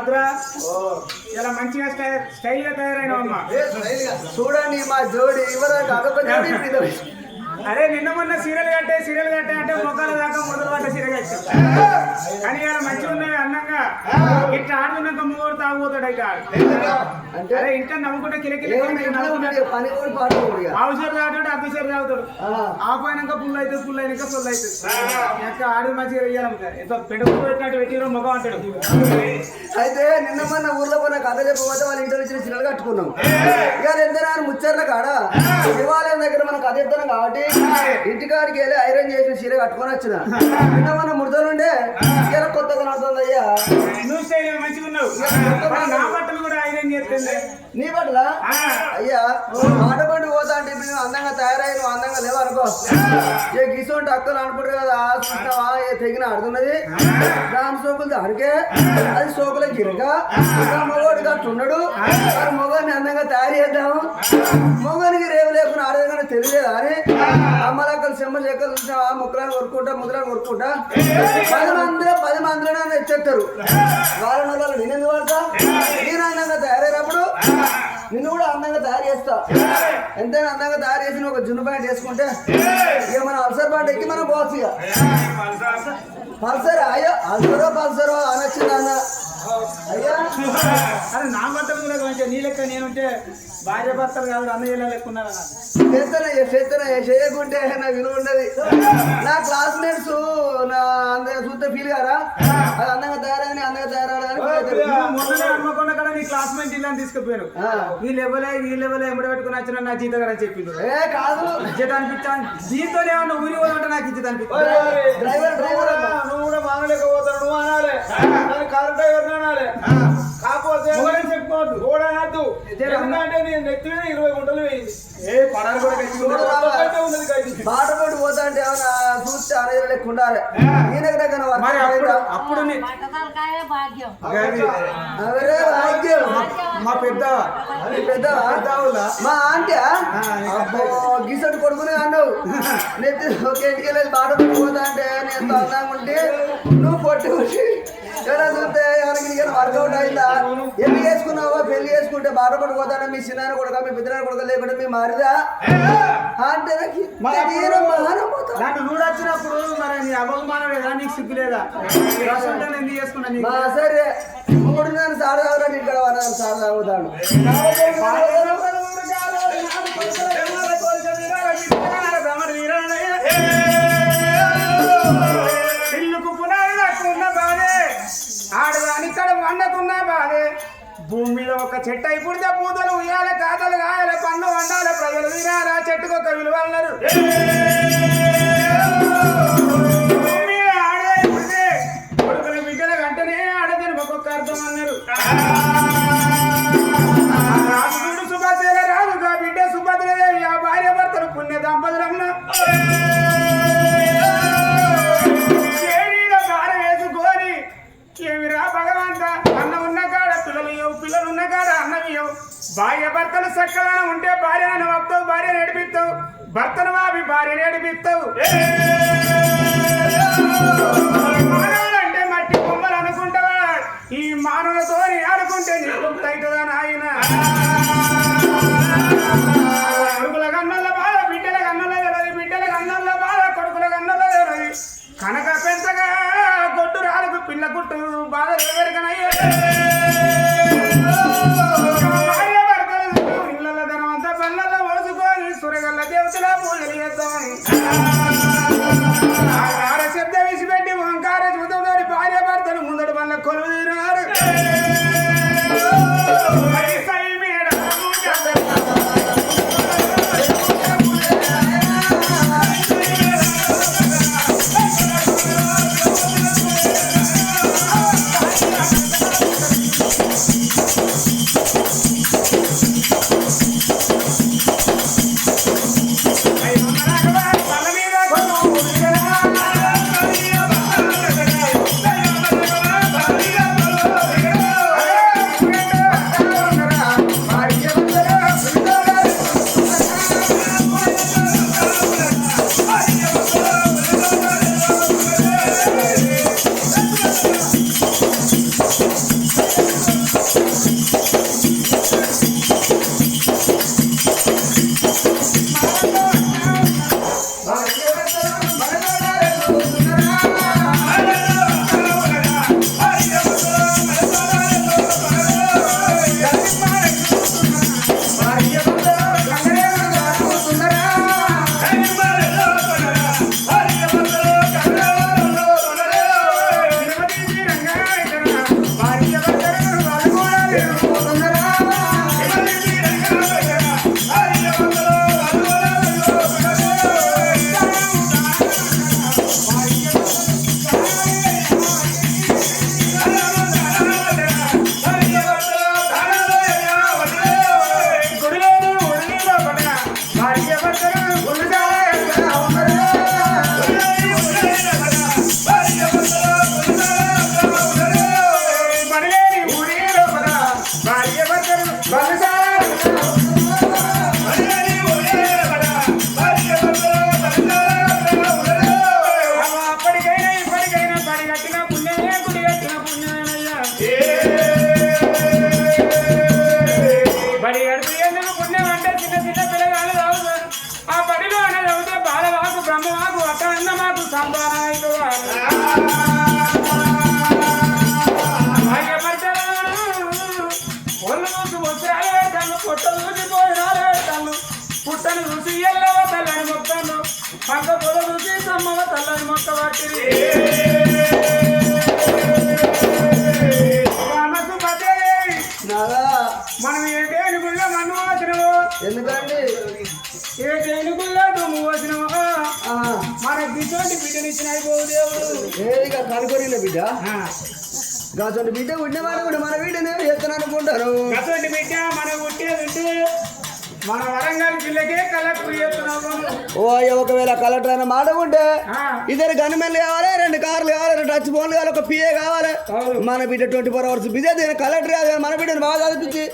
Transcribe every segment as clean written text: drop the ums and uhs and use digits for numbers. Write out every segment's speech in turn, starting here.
భద్ర ఇలా మంచిగా స్టైల్ గా తయారైన అమ్మా చూడండి మా జోడి అరే నిన్న మొన్న సీరియల్ కట్టే అంటే మొక్కల దాకా మొదలు పడ్డ సీరియల్ కట్టాం కానీ ఇలా మంచిగా ఉన్నాయి అందంగా ఇట్లా ఆడుకున్నాక మూడు తాగుపోతాడు అయితే అరే ఇంట్లో నవ్వుకుంటే కిలకిల అవసరం తాగుతాడు అర్ధసేపు తాగుతాడు ఆపోయినాక పుల్ అవుతుంది పుల్ అయినాక సొల్లు అవుతుంది ఆడు మంచిగా వెయ్యాలి ఎంత పెట్టుకు పెట్టినట్టు పెట్టిన మొగం అంటాడు. అయితే నిన్న మొన్న ఊర్లో పోయిన కథ చెప్పకపోతే వాళ్ళ ఇంట్లో వచ్చిన చీరలు కట్టుకున్నాం ఇక ఎంత ముచ్చర్ల కాడ శివాలయం దగ్గర మనం కథ చెప్తున్నాం కాబట్టి ఇంటికాడికి వెళ్ళి ఐరన్ చేసిన చీర కట్టుకొని వచ్చిన నిన్న మన ముడతలుండే ఇలా కొత్తగా నడుతుంది అయ్యా నువ్వు స్టైల్ మంచిగా ఉన్నావు నా బట్టలు కూడా ఐరన్ చేస్తుంది నీ బట్టల అయ్యా ఆటపండు పోతా అంటే ఇప్పుడు అందంగా తయారయ్యి అందంగా లేవనుకో ఏ గిసోంటి అక్కలు అనుకుంటారు కదా చూసినావా ఏ తెగిన ఆడుతున్నది దాని సోకులు దానికే అది సోకుల గిరక మగవాడు కట్టున్నాడు మరి మొగాన్ని అందంగా తయారు చేద్దాము మొగానికి రేవు లేకుండా ఆడేదాన్ని తెలియలేదా అని అమ్మలక్కలు చెమ్మ చెక్కలు చూసినావా ముక్కలను కొరుకుంటా ముద్రలను కొరుకుంటా 10 మందిలో ఎచ్చేస్తారు వాళ్ళ వాళ్ళు నేనెందుకు వాడతా నేను అందంగా తయారైనప్పుడు నిన్ను కూడా అందంగా తయారు చేస్తా ఎంతైనా అందంగా తయారు చేసి ఒక జున్ను ప్యాంట్ వేసుకుంటే ఇక మన అల్సర్ ప్యాంట్ ఎక్కి మనం పోవచ్చు ఇక పల్సర్ అయ్యో పల్సరో అనొచ్చింది అన్న అయ్యా అరే నా బట్టలు కూడా కొంచెం నీ లెక్క నేనుంటే భార్య భర్తలు కాదు అన్నయ్య లెక్కున్నాను చేయకుంటే నా విలువ ఉండదు నా క్లాస్మేట్స్ నా అందంగా చూస్తే ఫీల్ కారా అది అందంగా తయారని మొన్ననే హన్మకొండ కూడా నీ క్లాస్మేట్ ఇల్లని తీసుకుపోయారు వీళ్ళు ఇవ్వలే ఎంబడి పెట్టుకుని వచ్చిన నా జీతం కదా చెప్పిండు కాదు ఇజ్జత అనిపించాను జీతంతో ఏమన్నా ఊరి పోదంటే నాకు ఇజ్జత అనిపించాను డ్రైవర్ నువ్వు కూడా మానలేకపోతావు నువ్వు అనాలి కారు డ్రైవర్ అనాలి కాకపోతే చెప్పుకోవద్దు కూడా అనద్దు ఎందుకంటే నేను నెత్తి మీద 20 గుంటలు వేయింది పడాలి కూడా బాట పడి పోతా అంటే ఏమన్నా చూస్తే అనేది లెక్క ఉండాలి అప్పుడు మా పెద్ద మా ఆంటీ గీసట్టు కొడుకునే అన్నావు నెత్తి ఒక ఇంటికి వెళ్ళి బాట పడి పోతా అంటే నేను అందంగా ఉంటే నువ్వు పొట్టి ఎలా చూస్తే ఎవరికి వర్కౌట్ అయిందా ఎన్ని చేసుకున్నావో పెళ్లి చేసుకుంటే బాధపడి పోతాడా మీ చిన్న కొడుక మీ పెద్ద కొడుక లేకుంటే మీ మారిదా అంటే నాకు నూడు వచ్చినప్పుడు మరి నీ అవమానం లేదా నీకు సిగ్గు లేదా ఎందుకు చేసుకున్నా సరే మూడు నేను సార్ తాగుతాడు ఇక్కడ సార్ తాగుతాడు ఇల్లుకు పునాదుకున్న బాధే ఆడదాని ఇక్కడ వండకున్న బాధే భూమి మీద ఒక చెట్టు అయి పుడితే పూతలు ఉయ్యాలి కాతలు కాయాలి పండు వండాలి ప్రజలు వినాలి ఆ చెట్టుకు ఒక విలువ అన్నారు భూమి మీద ఆడే పుడితే కొడుకుల బిడ్డల వెంటనే ఆడదని ఒక్కొక్క అర్థం అన్నారు రాజుడు సుభద్ర రాజుగా బిడ్డ సుభద్రదేవి ఆ భార్య భర్తలు పుణ్య దంపతులమ్మ ఏమిరా భగవంత అన్న ఉన్న కాడ పిల్లలు ఉన్న కాడ అన్నమియవు భార్య భర్తలు చక్కగా ఉంటే భార్యను వస్తావు భార్య నడిపిస్తావు భర్తను వాపి భార్య నడిపిస్తావు మానవులు అంటే మట్టి బొమ్మలు అనుకుంటావా ఈ మానవులతో ఆడుకుంటే నీకు అవుతుందా నాయన కొడుకుల కన్నుల బాధ బిడ్డల కన్నుల తెలది బిడ్డల కన్నుల బాధ కొడుకుల కన్నుల తెలది కనక పెంచగా గొడ్డు రాలకు పిల్ల గుట్టు బాధ ఎవరికనయ్యే ఇళ్ళ ధనవంతా పళ్ళల్లో ఓసుకొని సురగల్ల దేవతల పూజలు చేద్దామని శబ్ద విసిపెట్టి ఓంకార చూద్దాం భార్య భర్తలు ముందడు వల్ల కొలువు తీరారు పుణ్యమే గుడి కట్టిన పుణ్యమేనయ్యా బడి గడిపి ఎందుకు పుణ్యం అంటే చిన్న చిన్న పిల్లగాళ్ళు చదువుతారు ఆ బడిలో అనే చదివితే బాలవాకు బ్రహ్మవాకు అక్కడ మాకు సంతానం అయితే ఒళ్ళు చూసి వచ్చారే కళ్ళు పొట్ట చూసి పోయినారే కళ్ళు పుట్టను చూసి ఎల్లవ తల్లని మొక్కను పక్క పొల చూసి సమ్మవ తల్లని మొక్క పట్టింది మనం ఏ దేనిగుళ్ళో మన్ను వచ్చినవో ఎందుకండి ఏ దేనిగుళ్ళో దుమ్ము వచ్చినవో మన గిటువంటి బిడ్డనిచ్చిన అయిపోవు దేవుడు ఏదిగా కనుకొరిన బిడ్డ గాచండి బిడ్డ ఉండేవాడు కూడా మన బిడ్డనే ఎత్తను అనుకుంటారు గటువంటి బిడ్డ మన పుట్టేది ఉంటే మన వరంగల్ జిల్లకే కలెక్టర్ చేస్తున్నాము ఓ అయ్యా ఒకవేళ కలెక్టర్ అయిన మాట ఉంటే ఇద్దరు గన్మెన్లు కావాలి 2 కార్లు కావాలి 2 టచ్ ఫోన్లు కావాలి 1 పిఏ కావాలి మన బిడ్డ 24 అవర్స్ బిజీ దీని కలెక్టర్ కాదు మన బిడ్డను బాగా చదివించి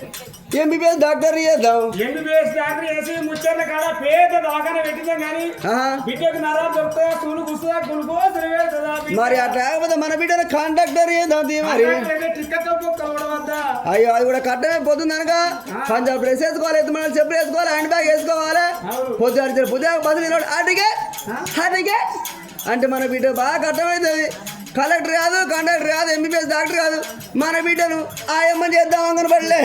ఎంబీబీఎస్ డాక్టర్ చేద్దాం ఎంబీబీఎస్ డాక్టర్ చేసి ముచ్చర్ల కాడ పేద దవాఖాన పెట్టిందాం కానీ బిడ్డకు నరా దొరుకుతా సూలు కూర్చుదా గ్లూకోజ్ మరి అట్లా కాకపోతే మన బిడ్డను కాంట్రాక్టర్ చేద్దాం మరి అయ్యో అది కూడా కట్టమే పోతుంది అనక పంజాబ్ డ్రెస్ వేసుకోవాలి ఎత్తుమని చెప్పు వేసుకోవాలి హ్యాండ్ బ్యాగ్ వేసుకోవాలి పొద్దు బదులు అడిగే అంటే మన బిడ్డ బాగా కట్టమవుతుంది కలెక్టర్ కాదు కండక్టర్ కాదు ఎంబీబీఎస్ డాక్టర్ కాదు మన బిడ్డను ఆయమ్మని చేద్దాం అంగనబడిలే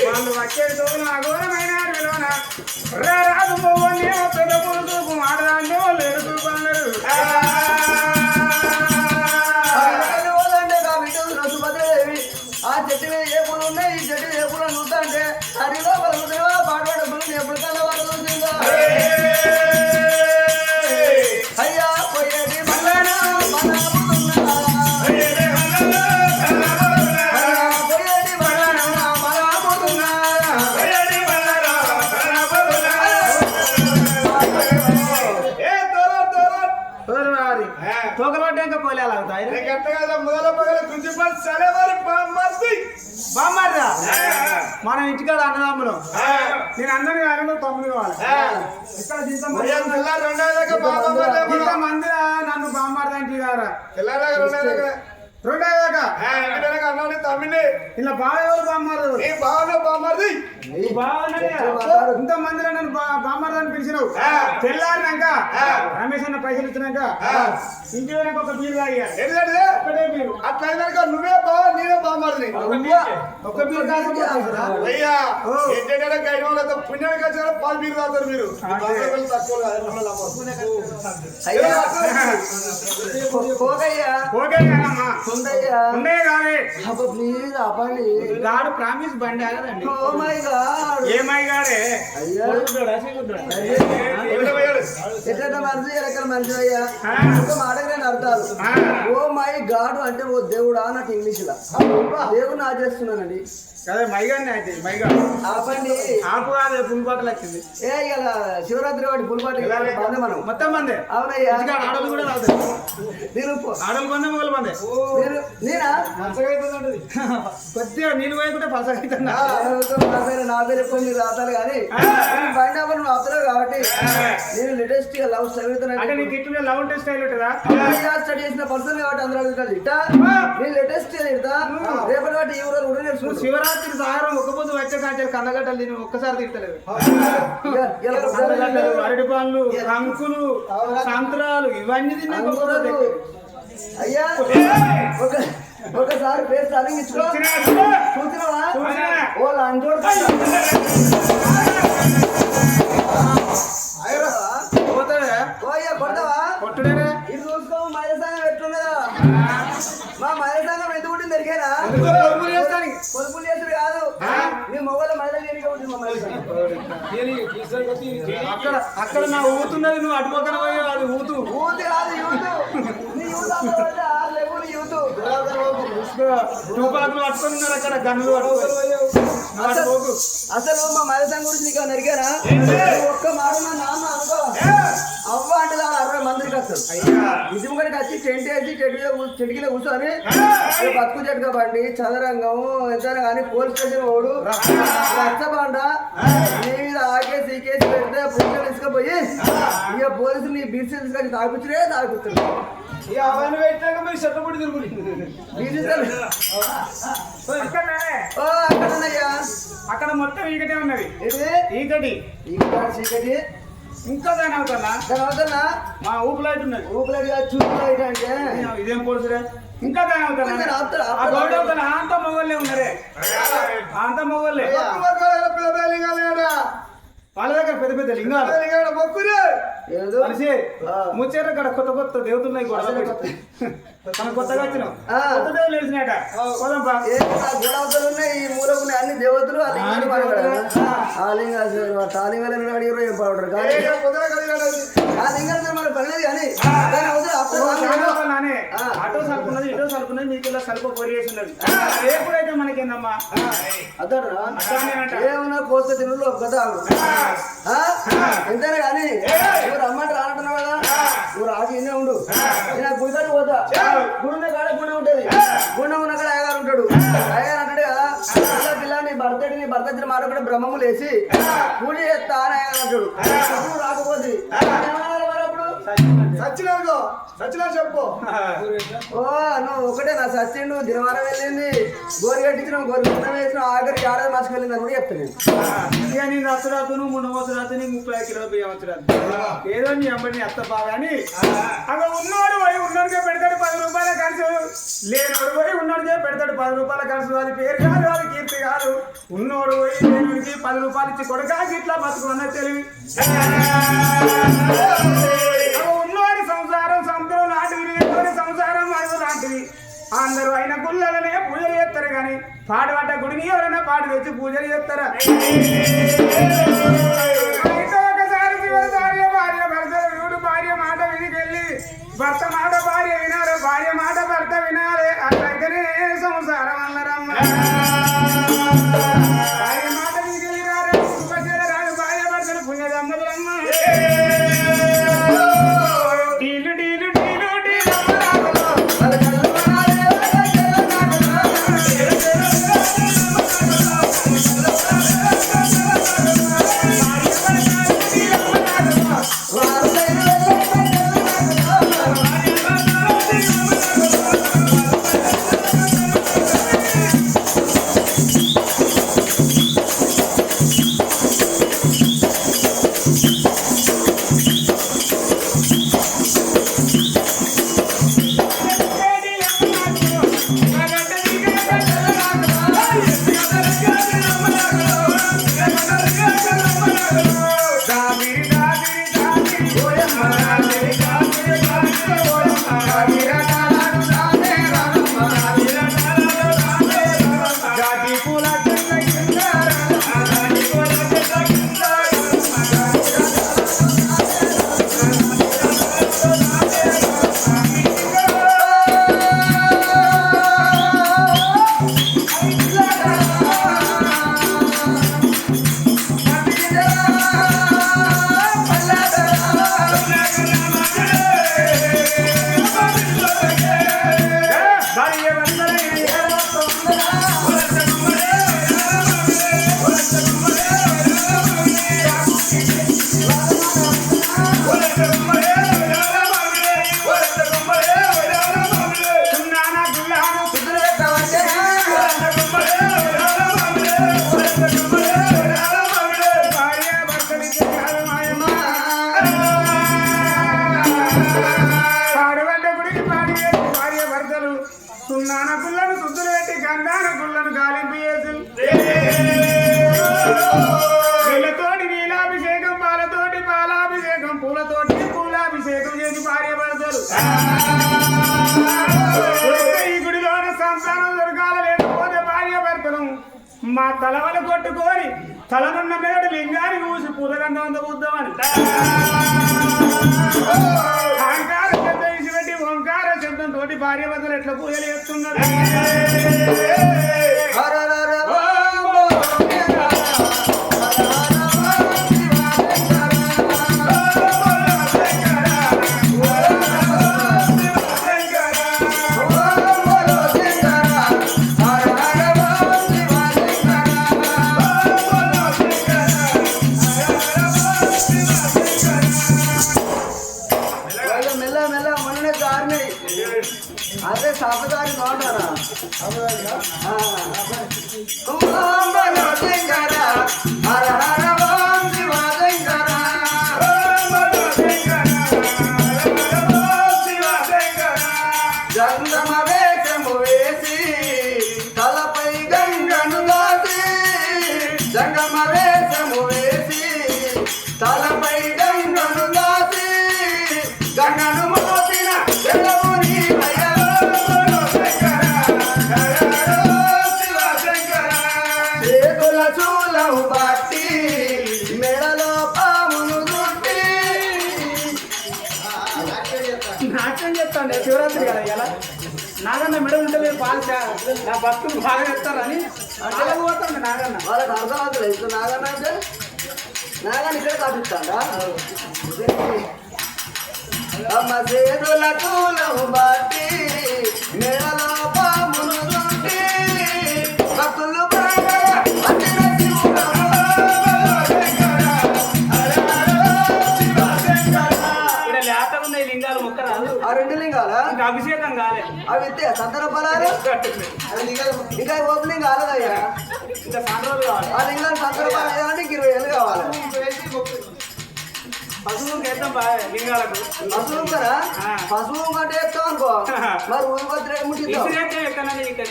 వాళ్ళు వచ్చేదో అఘోరమైన రాదు పోవండి పెద్ద కొడుకు మాడదాండి వాళ్ళు ఎదుర్కొన్నారు ఆ చెట్టు మీద ఏ పూలు ఉన్నాయి ఈ చెట్టు ఏ పూలు చూస్తా అంటే అడిలో పలుకుతున్నావా పాడబడ్డ పూలు ఎప్పటికల్లా వాళ్ళు చూసిందో అయ్యా పోయేది మళ్ళా తోకలడ్డాక పోలేలా అవుతాయి బామ్మారిదా మనం ఇంటికాడ అన్నదమ్ములు నేను అందరినీ అన్న 9 కావాలి ఇక్కడ మంది నన్ను బామ్మారిదా ఇంటి కారా 2 దాకా తమ్మిని ఇలా బాగా ఎవరు బామ్మారు బామ్మది ఇంత మందిలో నన్ను బామ్మారని పిలిచినావు తెల్లారినాక రమేష్ అన్న పైసలు ఇచ్చినాక ఇంటి వెనక ఒక బీరు తాగా అట్లా నువ్వే బావ నేనే బామ్మది ఒక బీరు కాకపోతే అయ్యా పుణ్యానికి వచ్చారా 10 బీరు తాగుతారు మీరు గాడు ప్రామిస్ బండి ఆగదండి ఏమై గాడే ఎట్లా మనిషి ఎక్కడ మనిషి అయ్యా ఒక మాటకి నేను అర్థాలు ఓ మై గాడు అంటే ఓ దేవుడా నాకు ఇంగ్లీష్ లా దేవుడిని ఆచరిస్తున్నానండి అదే మైగానే అయితే మైగా ఆపండి ఆపు కాదు పులిపాటలు వచ్చింది ఏ ఇలా శివరాత్రి వాటి పులిపాటి బందే మనం మొత్తం మందే అవునయ్యా ఆడలు కూడా రాదు నేను ఆడలు బందే మొగలు బందే నేనా కొద్దిగా నీళ్ళు పోయకుంటే పసగైతే నా పేరు ఎక్కువ మీరు రాతారు కానీ బండి అవ్వ నువ్వు ఆపుతావు కాబట్టి నేను లేటెస్ట్ గా లవ్ చదువుతున్నాను అంటే నీకు ఇట్లా లవ్ ఉంటే స్టైల్ ఉంటుందా స్టడీ చేసిన పర్సన్ కాబట్టి అందరూ అడుగుతారు ఇట్టా నేను లేటెస్ట్ ఇడతా రేపటి వాటి ఈ ఊరు కూడా నేను శివరాత్రి సారం ఒక పొద్దు వచ్చే కాంచారు కందగడ్డలు తిని ఒక్కసారి తింటలేదు అరటి పండ్లు రంకులు సంత్రాలు ఇవన్నీ తిన్నాక అయ్యా ఒకసారి పేరు తలించుకో చూసినావా వాళ్ళు అంజోడు కొడతావా కొట్టుడే ఇది చూసుకో మహిళ సంఘం ఎట్లున్నదా మా మహిళ సంఘం ఎంత పుట్టింది దొరికేనా పొదుపులు చేతుడు కాదు మీ మొగల మహిళ దేనికే ఉంటుంది మా మహిళ సంఘం అక్కడ నా ఊతున్నది నువ్వు అటుపక్కన పోయి అది ఊతు ఊతి కాదు యూత్ నీ యూత్ అంటే ఆ లెవెల్ యూత్ రూపాయలు పట్టుకున్నారు అక్కడ గన్నులు అసలు మా మహిళ సంఘం గురించి నీకు నరిగారా ఒక్క మాట నా నాన్న అనుకో అవ్వ అంటే దాని 60 మందికి వస్తారు నిజం కనుక వచ్చి టెంట్ వేసి చెట్టుకిలో కూర్చొని బతుకు చెట్టు బండి చదరంగం ఎంత కానీ పోలీస్ స్టేషన్ ఓడు రచ్చబండ నీ మీద ఆకేసి ఈకేసి పెడితే పోలీసులు తీసుకుపోయి ఇక పోలీసులు నీ బీసీ తీసుకొని తాగుచ్చుడే తాగుతుంది అవన్నీ పెట్టాక మీరు చెట్టపడి తిరుగుతుంది అక్కడయ్యా అక్కడ మొత్తం ఈకటే ఉన్నది ఇది ఈకటి చీకటి ఇంకా దాని అవుతున్నా దాని అవుతున్నా మా ఊపులైట్ ఉన్నది ఊపిరిగా చూపులైట్ అంటే ఇదేం పోల్సుడే ఇంకా దాని అవుతున్నా ఆపుతారా? ఆ గౌడ అవుతున్నా అంత మొగోళ్ళే ఉన్నారే అంత మొగోళ్ళే వాళ్ళ దగ్గర పెద్ద పెద్ద లింగాలు మొక్కురే ఏదో మనిషి ముచ్చేర ఇక్కడ కొత్త కొత్త దేవతలున్నాయి మనం కొత్తగా వచ్చినాం కొత్త దేవులు తెలిసినట పోదాంపా గోడవతలు ఉన్నాయి ఈ మూలకు ఉన్నాయి అన్ని దేవతలు ఆ లింగాన్ని తాలింగాలను అడిగారు ఏం పడరు కానీ ఆ లింగాన్ని మనం పడలేదు కానీ దాని అవసరం అటో సలుపున్నది ఇటో సలుపున్నది మీకు ఇలా సలుపు కొరియేసి ఉన్నది ఎప్పుడైతే మనకేందమ్మా అద్దరా ఏమన్నా కోస్త తినులు ఒక్క ఎంతైనా కానీ నువ్వు రమ్మంటే రానంటున్నావు కదా నువ్వు రాకి ఇన్నే ఉండు నేను ఆ గుడికాడికి పోతా గుడి కాడ గుడి ఉంటది గుండె ఉన్న కాడ అయ్యగారు ఉంటాడు అయ్యగారు అంటాడు కదా పిల్ల నీ భర్త ఇచ్చిన మాట కూడా బ్రహ్మములు వేసి పూజ చేస్తా అని అయ్యగారు అంటాడు నువ్వు రాకపోతే సచ్చినా చెప్పు ఓ నువ్వు ఒకటే నా సచ్చిండు దినవారం వెళ్ళింది గోరి కట్టించినావు గోరి గుండం వేసినావు ఆఖరికి 6 మాసం వెళ్ళింది అని కూడా చెప్తాను ఇక నేను అత్తరాతు నువ్వు 3 మోసరాతు నీ 35 కిలోలు బియ్యం వచ్చరాదు ఏదో నీ అమ్మని అత్త బాగా అని అక్కడ ఉన్నోడు పోయి ఉన్నోడికే పెడతాడు 10 రూపాయల ఖర్చు లేనోడు పోయి ఉన్నోడికే పెడతాడు 10 రూపాయల ఖర్చు అది పేరు కాదు అది కీర్తి కాదు ఉన్నోడు పోయి లేనుడికి 10 రూపాయలు ఇచ్చి కొడుకా ఇట్లా బతుకున్న తెలివి ఉన్నోడి సంసారం సంతులు లాంటివి ఎవరి సంసారం అడుగు లాంటివి అందరూ అయిన గుళ్ళనే పూజలు చేస్తారు కానీ పాడుపడ్డ గుడిని ఎవరైనా పాడు తెచ్చి పూజలు చేస్తారా ఒకసారి భార్య భర్త వీడు భార్య మాట విధికెళ్ళి భర్త మాట భార్య వినాలి భార్య మాట భర్త వినాలి అట్లయితేనే సంసారం అన్నరమ్మ భార్య మాట విధికెళ్ళి రారు రాదు భార్య భర్తలు పుణ్యదమ్మదులమ్మ డీలు డీలు డీలు డీలు Yeah. నీళ్ళతోటి నీలాభిషేకం పాలతోటి పాలాభిషేకం పూలతోటి పూలాభిషేకం చేసి భార్య పడతారు ఈ గుడిలోన సంతానం దొరకాల లేకపోతే భార్య భర్తను మా తలవల కొట్టుకొని తలనున్న మేడు లింగాన్ని చూసి పూలగంధం బుద్ధమని అహంకార శబ్దం ఇచ్చిపెట్టి ఓంకార శబ్దంతో భార్య భర్తలు ఎట్లా పూజలు చేస్తున్నారు అదే సాపదారి బాగుంటారా జంగమ వేషము వేసి తలపై గంగను దాసి జంగమ వేషము వేసి తలపై గంగను దాసి గంగను మోసిన చూలవు బట్టి మెడలో పామును దుట్టి నాట్యం చెప్తాండి శివరాత్రి కదా ఇలా నాగన్న మెడ ఉంటే మీరు పాలు నా భక్తులు బాగా చెప్తారని అలా పోతాండి నాగన్న వాళ్ళకి అర్థం అవుతుంది ఇప్పుడు నాగన్న అంటే నాగన్న ఇక్కడ కాపిస్తాడా అమ్మ చేతుల చూలవు బట్టి మెడలో పామును దుట్టి భక్తులు ఆ రెండు లింగాలా అభిషేకం కాలే అవి సంతర ఫలాలు ఇంకా ఓపెనింగ్ కాలేదయ్యా ఇంకా సండ్రోలు కావాలి ఆ లింగాలు సంతర ఫలాలు వేయాలంటే 20 ఏళ్ళు కావాలి పశువులు చేద్దాం బాగా లింగాలకు పశువు కదా పశువు కంటే ఎత్తాం అనుకో మరి ఊరికొద్దు ముట్టిద్దాం ఎక్కనండి ఇక్కడ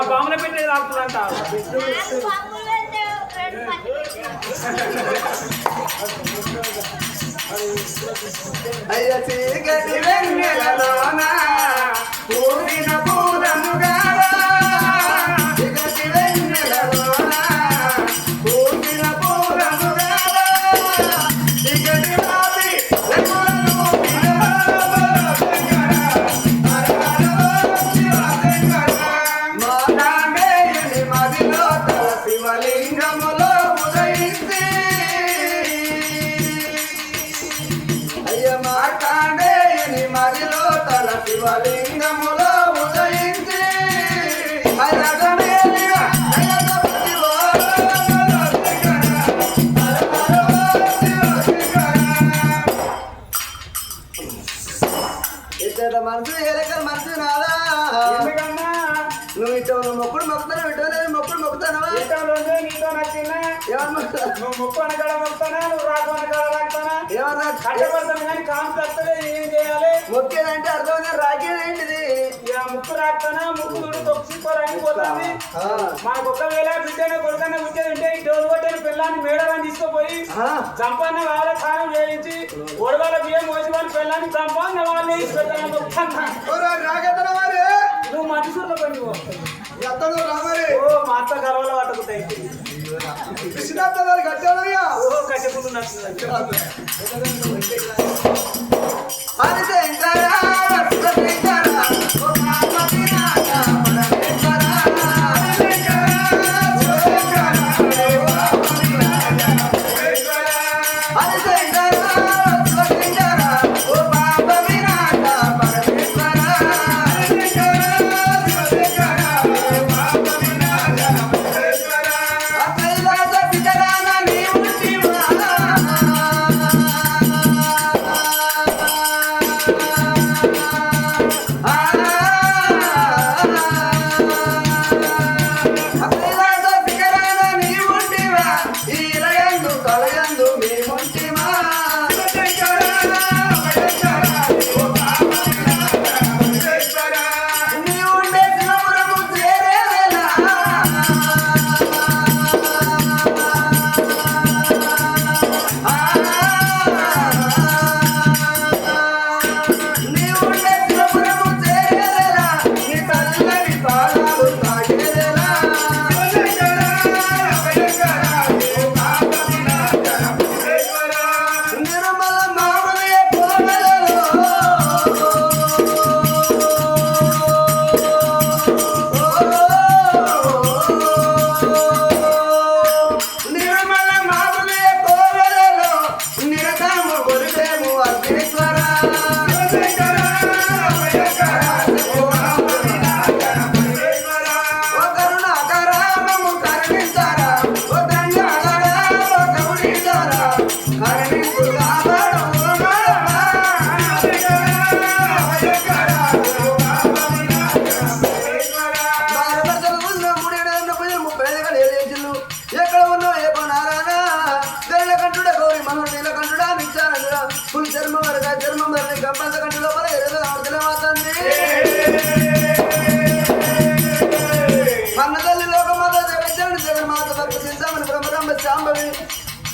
బాముల పెట్టేది రాకులంట అయ్య చీకటి వెన్నెలలోన పూరిన పూలముగా చీకటి వెన్నెలలోన పూరిన పూలముగా చీకటి బాబి మదిలో తల శివలింగములో ఉదయించి అయ్య మార్కాండేయుని మదిలో తల శివలింగములో ఉదయించి మనసు ఏలక మనసు నాదా నువ్వు ఇటు నువ్వు మొక్కుడు మొక్కుతాను ఇటు మొక్కుడు మొక్కుతానవా నీతో నచ్చిందా ఏమన్నా నువ్వు ముక్కు అనగడ మొక్కుతానా నువ్వు రాకు అనగడ రాకుతానా ఏమన్నా కట్టబడతాను కానీ కాంతి వస్తుంది ఏం చేయాలి మొక్కేదంటే అర్థమైంది రాకేది ఏంటిది ముక్కు రాకుతానా ముక్కు తొక్కిపోరాని పోతుంది మాకు ఒకవేళ బిడ్డనే కొడుకన్నా బిడ్డ ఉంటే ఈ డోలు కొట్టిన పిల్లాన్ని మేడలని తీసుకుపోయి చంపన్న వాళ్ళ స్నానం చేయించి ఒడవాళ్ళ బియ్యం మోసి పిల్లాన్ని చంపన్న వాళ్ళని నువ్వు మనుషుల్లో పని ఓ మా అత్త గర్వాల పట్టుకుంటాయి ఓ కట్టెపుల్లు నచ్చుతుంది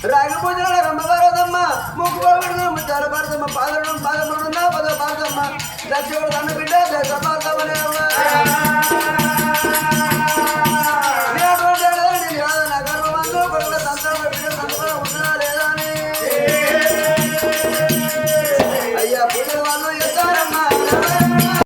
రాగి పూజల రమ్మ పార్వతమ్మ ముక్కు పడబడుతున్న ముచ్చాల పార్వతమ్మ పాదం పాదపడుతున్నా పద పార్వతమ్మ దక్ష దండ బిడ్డ దశ పార్వతమ్మ